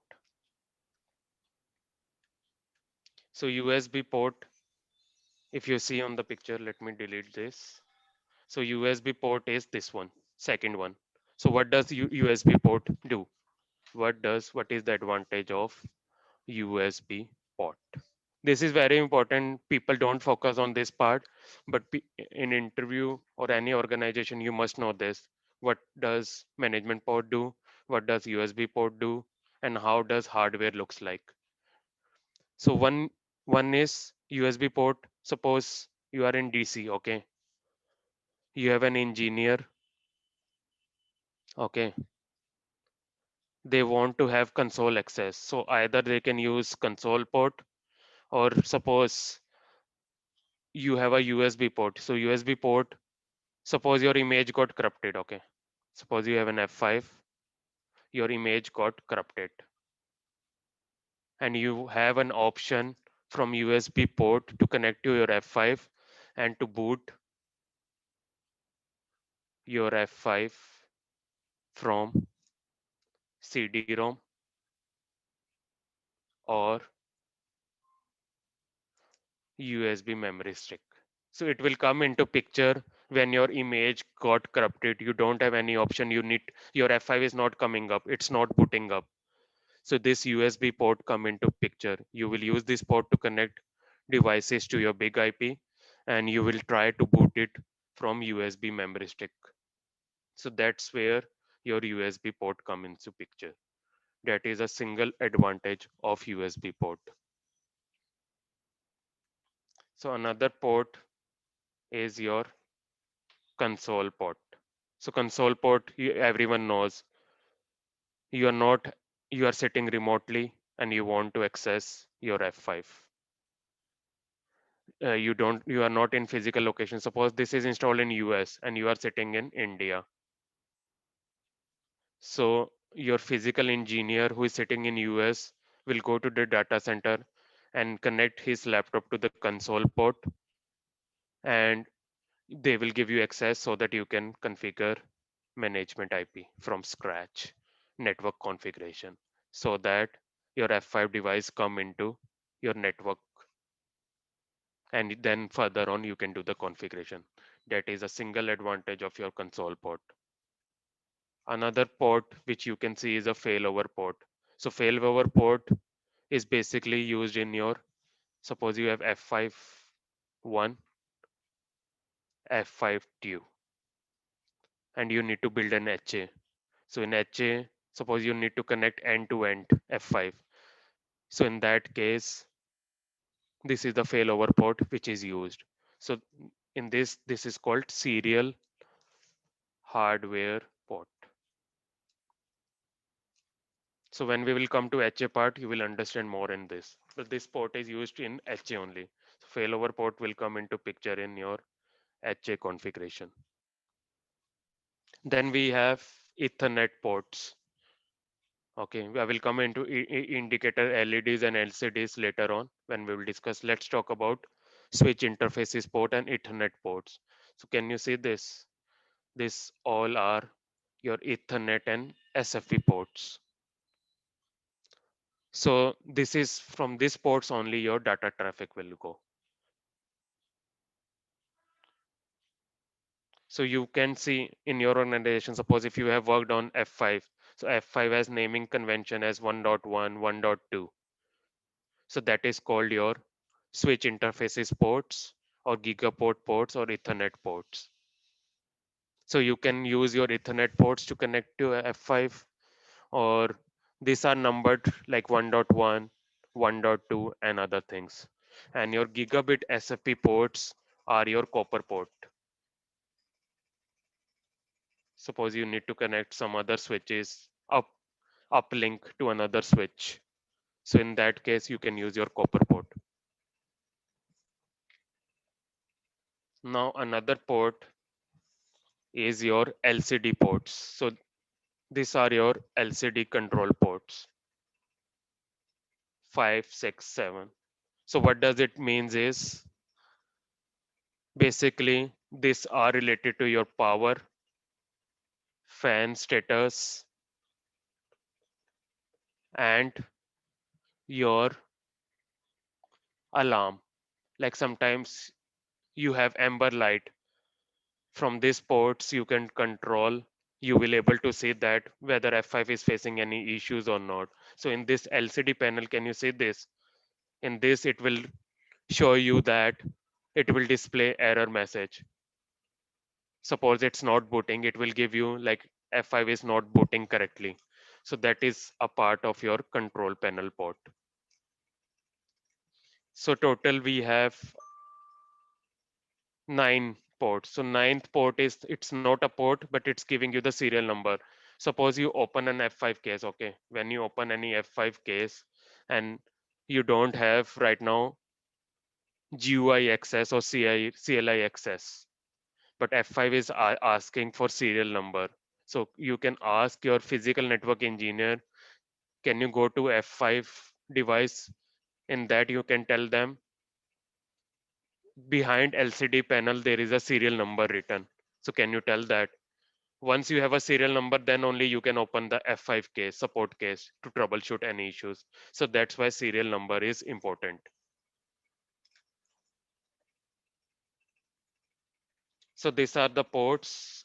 So USB port, if you see on the picture, let me delete this. So USB port is this one, second one. So what does USB port do? What is the advantage of USB port? This is very important. People don't focus on this part, but in interview or any organization, you must know this. What does management port do? What does USB port do? And how does hardware looks like? So one is USB port. Suppose you are in DC, okay? You have an engineer, okay? They want to have console access. So either they can use console port, or suppose you have a USB port. So USB port, suppose your image got corrupted, okay? Suppose you have an F5, your image got corrupted, and you have an option from USB port to connect to your F5 and to boot your F5 from CD-ROM or USB memory stick. So it will come into picture when your image got corrupted. You don't have any option. You need your F5 is not coming up. It's not booting up. So this USB port come into picture. You will use this port to connect devices to your big IP, and you will try to boot it from USB memory stick. So that's where your USB port come into picture. That is a single advantage of USB port. So another port is your console port. So console port, everyone knows you are not you are sitting remotely and you want to access your F5. You are not in physical location. Suppose this is installed in US and you are sitting in India. So your physical engineer who is sitting in US will go to the data center and connect his laptop to the console port, and they will give you access so that you can configure management IP from scratch, network configuration, so that your F5 device come into your network, and then further on you can do the configuration. That is a single advantage of your console port. Another port which you can see is a failover port. So failover port is basically used in your, suppose you have F5 1, F5 2, and you need to build an HA. So in HA, suppose you need to connect end to end F5. So in that case, this is the failover port which is used. So in this is called serial hardware port. So when we will come to HA part, you will understand more in this. But this port is used in HA only. So failover port will come into picture in your HA configuration. Then we have Ethernet ports. Okay, I will come into indicator LEDs and LCDs later on when we will discuss. Let's talk about switch interfaces port and Ethernet ports. So can you see this? This all are your Ethernet and SFP ports. So this is from these ports only your data traffic will go. So you can see in your organization, suppose if you have worked on F5, so F5 has naming convention as 1.1, 1.2. So that is called your switch interfaces ports or gigaport ports or Ethernet ports. So you can use your Ethernet ports to connect to F5, or these are numbered like 1.1, 1.2 and other things. And your gigabit SFP ports are your copper port. Suppose you need to connect some other switches uplink to another switch. So in that case, you can use your copper port. Now another port is your LCD ports. So these are your LCD control ports, 5, 6, 7. So what does it means is basically these are related to your power, fan status, and your alarm. Like sometimes you have amber light. From these ports you can control, you will able to see that whether F5 is facing any issues or not. So in this LCD panel, can you see this? In this it will show you that it will display error message. Suppose it's not booting, it will give you like F5 is not booting correctly. So that is a part of your control panel port. So total we have 9 ports. So ninth port is, it's not a port, but it's giving you the serial number. Suppose you open an F5 case, okay? When you open any F5 case and you don't have right now GUI access or CLI access, but F5 is asking for serial number. So you can ask your physical network engineer, can you go to F5 device? In that you can tell them behind LCD panel there is a serial number written. So can you tell that? Once you have a serial number, then only you can open the F5 case, support case, to troubleshoot any issues. So that's why serial number is important. So these are the ports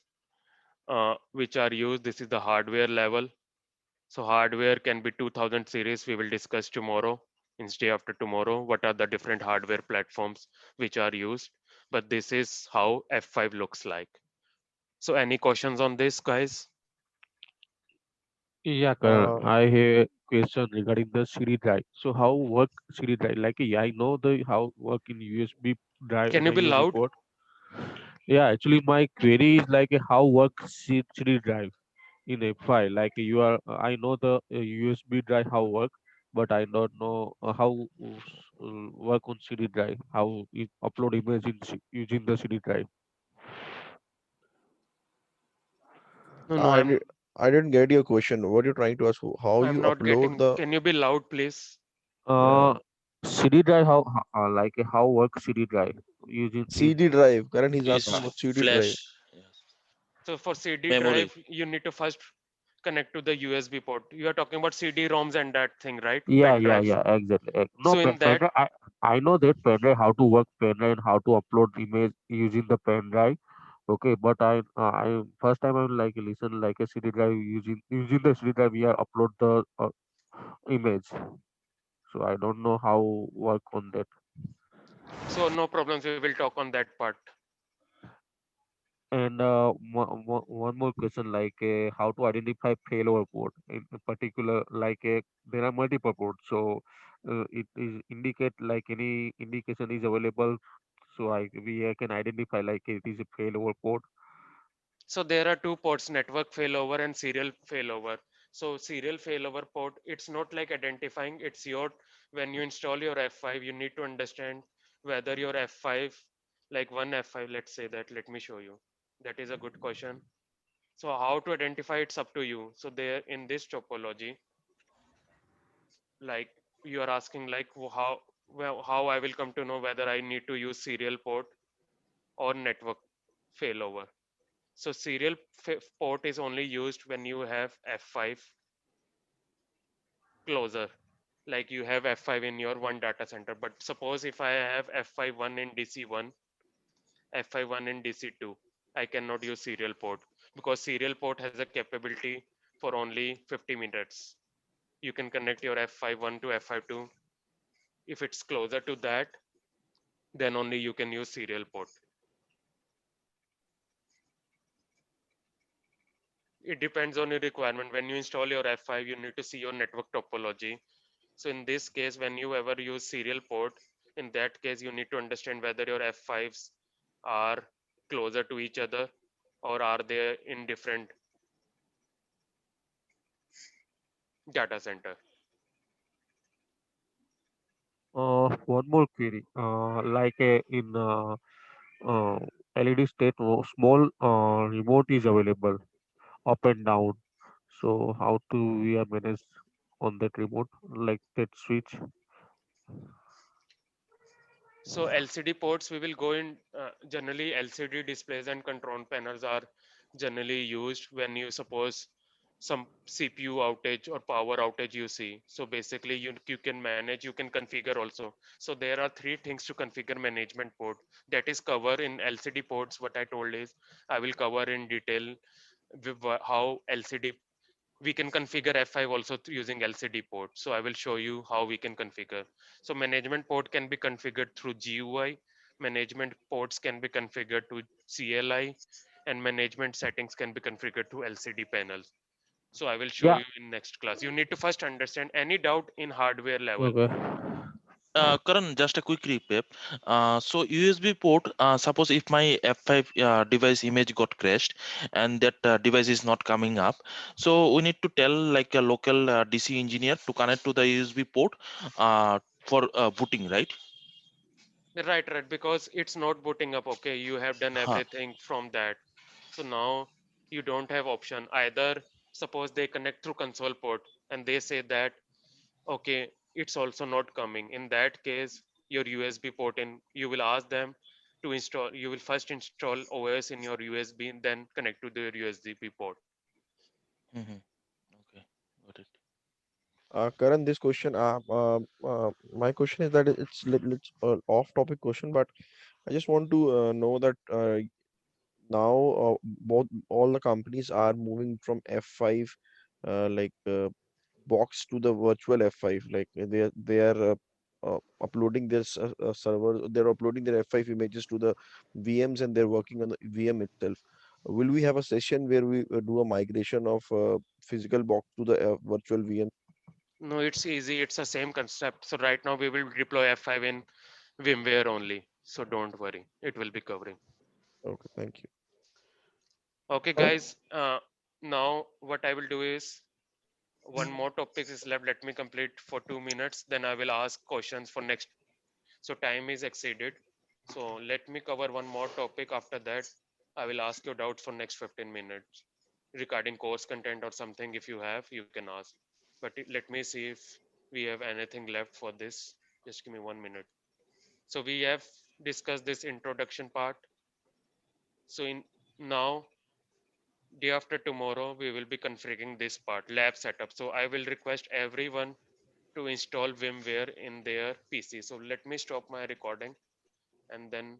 which are used. This is the hardware level. So hardware can be 2000 series. We will discuss tomorrow, instead after tomorrow, what are the different hardware platforms which are used. But this is how F5 looks like. So any questions on this, guys? Yeah, Karan, Uh, I have a question regarding the CD drive. So how work CD drive? Like yeah, I know the how work in USB drive Can and you the be USB loud? port. Yeah, actually my query is like how work CD drive in a file. Like you are, I know the USB drive how work, but I don't know how work on CD drive. How you upload image in using the CD drive. No, no, I did, I didn't get your question. What you're trying to ask? How I'm you not upload getting. the Can you be loud, please? yeah, Uh, CD drive like how work CD drive using in CD drive? Karan, he's asking Is yeah. about CD drive. flash, yes. So for CD Memory. drive, you need to first connect to the USB port. You are talking about CD-ROMs and that thing, right? Yeah, Pen yeah, drives. yeah, exactly. No, So in pen that, drive, I know that pen drive, how to work pen drive and how to upload image using the pen drive. Okay, but I first time I like listen like a CD drive using the CD drive, we are upload the image. So I don't know how work on that. so no problems. We will talk on that part. And one more question, like how to identify failover port in particular, like there are multiple ports, so it is indicate like any indication is available, so we can identify like it is a failover port. So there are two ports, network failover and serial failover. So serial failover port, it's not like identifying, it's your, when you install your F5, you need to understand whether your F5, like one F5, let's say that, let me show you. That is a good question. So how to identify, it's up to you. So there in this topology, like you are asking like how, well, how I will come to know whether I need to use serial port or network failover. So serial port is only used when you have F5 closer, like you have F5 in your one data center. But suppose if I have F5 one in DC1, F5 one in DC2, I cannot use serial port because serial port has a capability for only 50 minutes. You can connect your F5 one to F5 two. If it's closer to that, then only you can use serial port. It depends on your requirement. When you install your F5, you need to see your network topology. So in this case, when you ever use serial port, in that case, you need to understand whether your F5s are closer to each other or are they in different data center. One more query, like in uh, LED state small remote is available up and down, so how to we are manage on that remote, like that switch. So LCD ports, we will go in, generally LCD displays and control panels are generally used when you suppose some CPU outage or power outage you see. So basically you can manage, you can configure also. So there are three things to configure management port that is cover in LCD ports. What I told is I will cover in detail how LCD we can configure F5 also using LCD port. So I will show you how we can configure. So management port can be configured through GUI. Management ports can be configured to CLI, and management settings can be configured to LCD panels. So I will show Yeah, you in next class. You need to first understand any doubt in hardware level. okay. Karan, just a quick recap. So USB port, suppose if my F5 device image got crashed and that device is not coming up, so we need to tell like a local DC engineer to connect to the USB port for booting, right? Right, right, because it's not booting up. Okay, you have done Huh. everything from that. So now you don't have option. Either suppose they connect through console port and they say that okay, it's also not coming. In that case, your USB port in, you will ask them to install, you will first install OS in your USB and then connect to the USB port. Mm-hmm. Okay, got it. Karan, this question, my question is that it's little off-topic question, but I just want to know that now both all the companies are moving from F5 like box to the virtual F5. Like they are uploading their servers. They're uploading their F5 images to the VMs and they're working on the VM itself. Will we have a session where we do a migration of physical box to the virtual VM? No, it's easy. It's the same concept. So right now we will deploy F5 in VMware only. So don't worry, it will be covering. Okay, thank you. Okay, guys. Now what I will do is one more topic is left. Let me complete for 2 minutes. Then I will ask questions for next. So time is exceeded. So let me cover one more topic. After that, I will ask your doubts for next 15 minutes regarding course content or something. If you have, you can ask. But let me see if we have anything left for this. Just give me 1 minute. So we have discussed this introduction part. So in now, day after tomorrow, we will be configuring this part, lab setup. So I will request everyone to install VMware in their PC. So let me stop my recording and then